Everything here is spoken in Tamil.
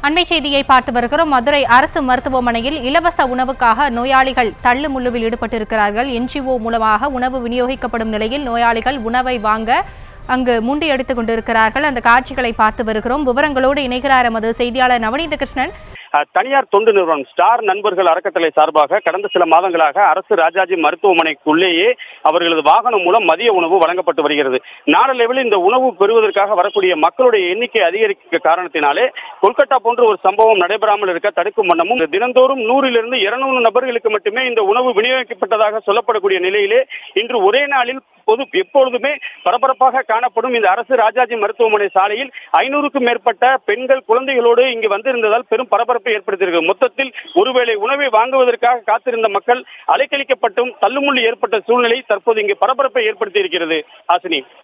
அண்மை செய்தியை பார்த்து வருகிறோம். மதுரை அரசு மருத்துவமனையில் இலவச உணவுக்காக நோயாளிகள் தள்ளு முள்ளுவில் ஈடுபட்டிருக்கிறார்கள். என்ஜிஓ மூலமாக உணவு விநியோகிக்கப்படும் நிலையில் நோயாளிகள் உணவை வாங்க அங்கு முண்டியடித்துக் கொண்டிருக்கிறார்கள். அந்த காட்சிகளை பார்த்து வருகிறோம். விவரங்களோடு இணைகிறார் எமது செய்தியாளர் நவநீத கிருஷ்ணன். தனியார் தொண்டு நிறுவனம் ஸ்டார் நண்பர்கள் அறக்கட்டளை சார்பாக கடந்த சில மாதங்களாக அரசு ராஜாஜி மருத்துவமனைக்குள்ளேயே அவர்களது வாகனம் மூலம் மதிய உணவு வழங்கப்பட்டு வருகிறது. நாளடைவில் இந்த உணவு பெறுவதற்காக வரக்கூடிய மக்களுடைய எண்ணிக்கை அதிகரிக்க காரணத்தினாலே கொல்கத்தா போன்ற ஒரு சம்பவம் நடைபெறாமல் இருக்க தடுக்கும் வண்ணமும் தினந்தோறும் 100 to 200 நபர்களுக்கு மட்டுமே இந்த உணவு விநியோகிக்கப்பட்டதாக சொல்லப்படக்கூடிய நிலையிலே இன்று ஒரே நாளில் எப்பொழுதுமே பரபரப்பாக காணப்படும் இந்த அரசு ராஜாஜி மருத்துவமனை சாலையில் 500க்கும் மேற்பட்ட பெண்கள் குழந்தைகளோடு இங்கு வந்திருந்ததால் பெரும் பரபரப்பை ஏற்படுத்தியிருக்கிறது. மொத்தத்தில் ஒருவேளை உணவை வாங்குவதற்காக காத்திருந்த மக்கள் அலைக்கழிக்கப்பட்டும் தள்ளுமுள்ளு ஏற்பட்ட சூழ்நிலை தற்போது இங்கு பரபரப்பை ஏற்படுத்தி இருக்கிறது. ஆசினி.